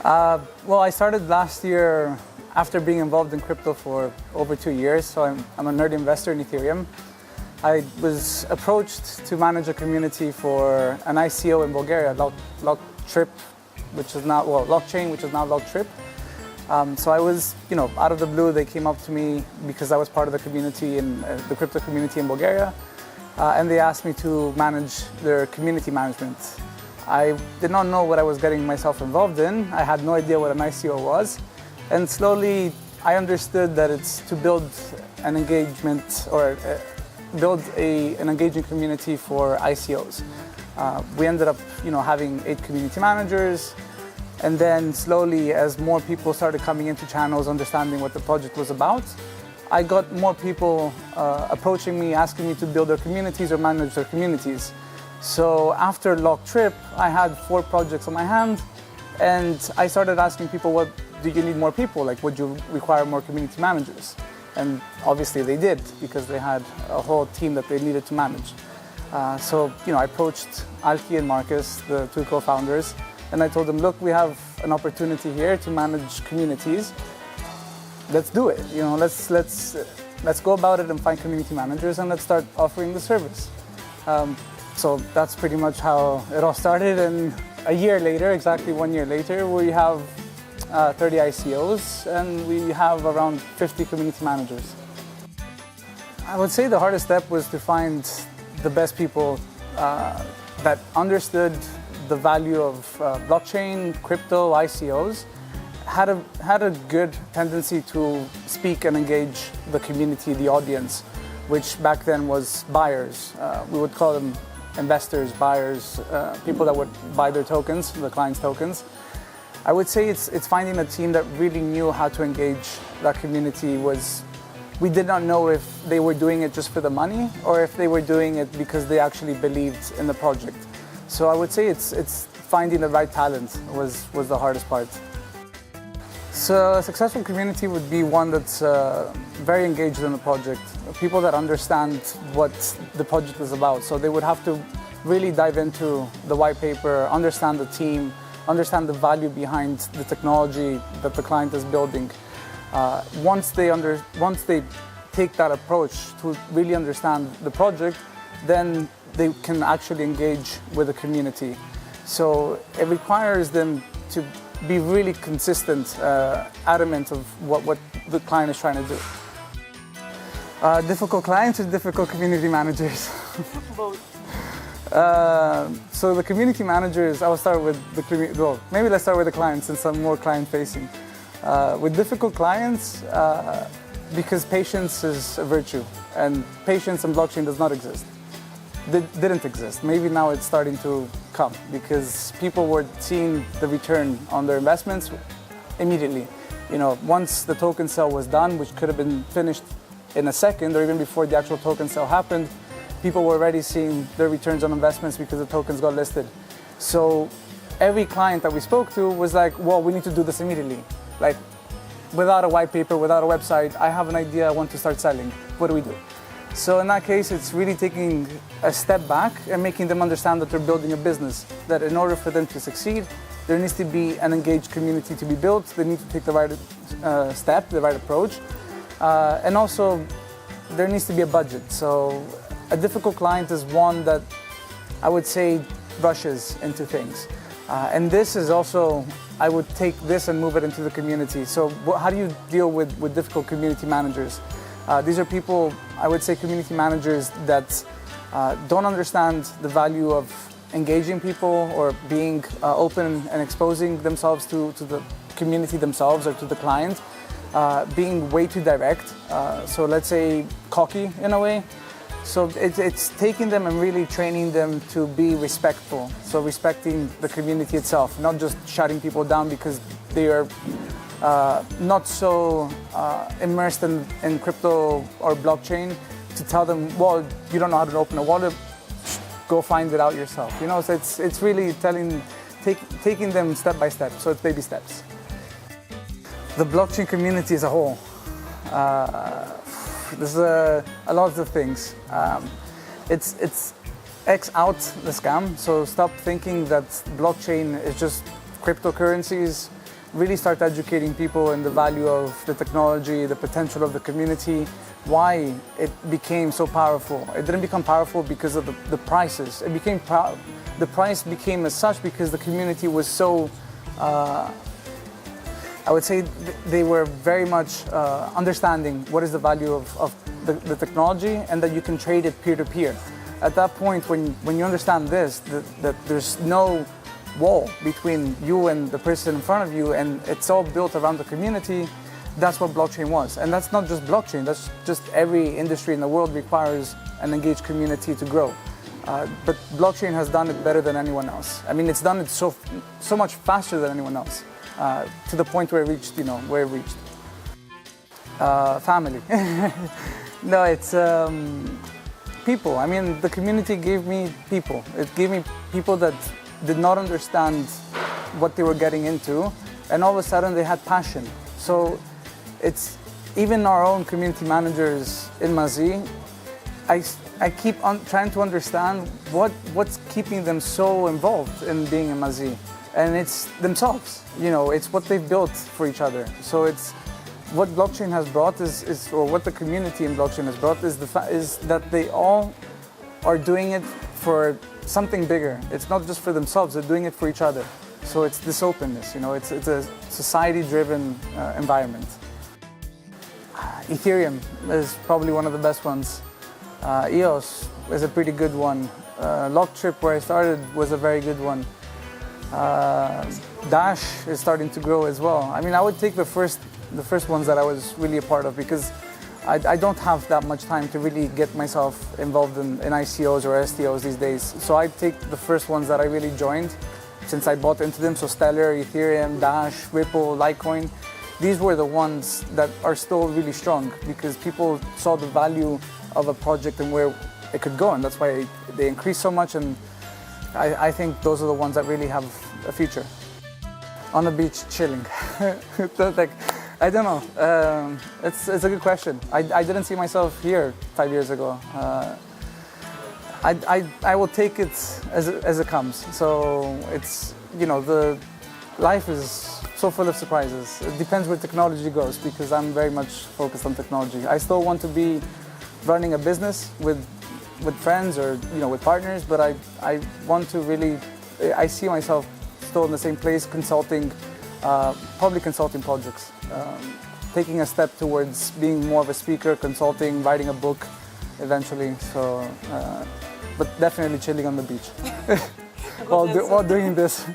Well, I started last year after being involved in crypto for over 2 years. So I'm a nerd investor in Ethereum. I was approached to manage a community for an ICO in Bulgaria, LockTrip, which is now, well, Blockchain, which is now LockTrip. So I was, out of the blue, they came up to me because I was part of the community in the crypto community in Bulgaria, and they asked me to manage their community management. I did not know what I was getting myself involved in. I had no idea what an ICO was, and slowly I understood that it's to build an engagement or build an engaging community for ICOs. We ended up, having 8 community managers. And then slowly, as more people started coming into channels, understanding what the project was about, I got more people approaching me, asking me to build their communities or manage their communities. So after LockTrip, I had 4 projects on my hand, and I started asking people, what do you need more people? Like, would you require more community managers? And obviously they did, because they had a whole team that they needed to manage. So I approached Alki and Marcus, the 2 co-founders, and I told them, look, we have an opportunity here to manage communities. Let's do it. Let's go about it and find community managers, and let's start offering the service. So that's pretty much how it all started. And a year later, exactly 1 year later, we have 30 ICOs, and we have around 50 community managers. I would say the hardest step was to find the best people that understood the value of blockchain, crypto, ICOs, had a good tendency to speak and engage the community, the audience, which back then was buyers. We would call them investors, buyers, people that would buy their tokens, the client's tokens. I would say it's finding a team that really knew how to engage that community. We did not know if they were doing it just for the money or if they were doing it because they actually believed in the project. So I would say it's finding the right talent was the hardest part. So a successful community would be one that's very engaged in the project, people that understand what the project is about. So they would have to really dive into the white paper, understand the team, understand the value behind the technology that the client is building. Once they take that approach to really understand the project, then they can actually engage with the community. So it requires them to be really consistent, adamant of what the client is trying to do. Difficult clients or difficult community managers? Both. So the community managers, I will start with the community. Well, maybe let's start with the clients since I'm more client-facing. With difficult clients, because patience is a virtue, and patience in blockchain does not exist. Didn't exist. Maybe now it's starting to come because people were seeing the return on their investments immediately. Once the token sale was done, which could have been finished in a second or even before the actual token sale happened, people were already seeing their returns on investments because the tokens got listed. So every client that we spoke to was like, well, we need to do this immediately. Like, without a white paper, without a website, I have an idea, I want to start selling. What do we do? So in that case, it's really taking a step back and making them understand that they're building a business, that in order for them to succeed, there needs to be an engaged community to be built. They need to take the right step, the right approach. And also, there needs to be a budget. So a difficult client is one that I would say rushes into things. And this is also, I would take this and move it into the community. So how do you deal with difficult community managers? These are people, I would say community managers that don't understand the value of engaging people or being open and exposing themselves to the community themselves or to the client, being way too direct. So let's say cocky in a way. So it's taking them and really training them to be respectful. So respecting the community itself, not just shutting people down because they are not so immersed in crypto or blockchain, to tell them, well, you don't know how to open a wallet, go find it out yourself. So it's really taking them step by step. So it's baby steps. The blockchain community as a whole. There's a lot of things. It's X out the scam. So stop thinking that blockchain is just cryptocurrencies. really start educating people in the value of the technology, the potential of the community, why it became so powerful. It didn't become powerful because of the prices. The price became as such because the community was so, I would say they were very much understanding what is the value of the technology and that you can trade it peer-to-peer. At that point, when you understand this, that there's no wall between you and the person in front of you, and it's all built around the community, that's what blockchain was. And that's not just blockchain, that's just every industry in the world requires an engaged community to grow. But blockchain has done it better than anyone else. I mean, it's done it so much faster than anyone else, to the point where it reached, where it reached. Family. No, it's people. I mean, the community gave me people. It gave me people that did not understand what they were getting into, and all of a sudden they had passion. So it's even our own community managers in MaZee, I keep on trying to understand what's keeping them so involved in being in MaZee, and it's themselves. It's what they've built for each other. So it's what blockchain has brought or what the community in blockchain has brought is that they all are doing it for something bigger. It's not just for themselves, they're doing it for each other. So it's this openness, it's a society-driven environment. Ethereum is probably one of the best ones. EOS is a pretty good one. Locktrip, where I started, was a very good one. Dash is starting to grow as well. I mean, I would take the first ones that I was really a part of, because I don't have that much time to really get myself involved in ICOs or STOs these days. So I take the first ones that I really joined since I bought into them. So Stellar, Ethereum, Dash, Ripple, Litecoin. These were the ones that are still really strong because people saw the value of a project and where it could go. And that's why they increased so much. And I think those are the ones that really have a future. On the beach, chilling. I don't know. It's a good question. I didn't see myself here 5 years ago. I will take it as it comes. So it's, the life is so full of surprises. It depends where technology goes, because I'm very much focused on technology. I still want to be running a business with friends or with partners, but I want to really, I see myself still in the same place, consulting, probably consulting projects. Taking a step towards being more of a speaker, consulting, writing a book eventually. So, but definitely chilling on the beach while doing this.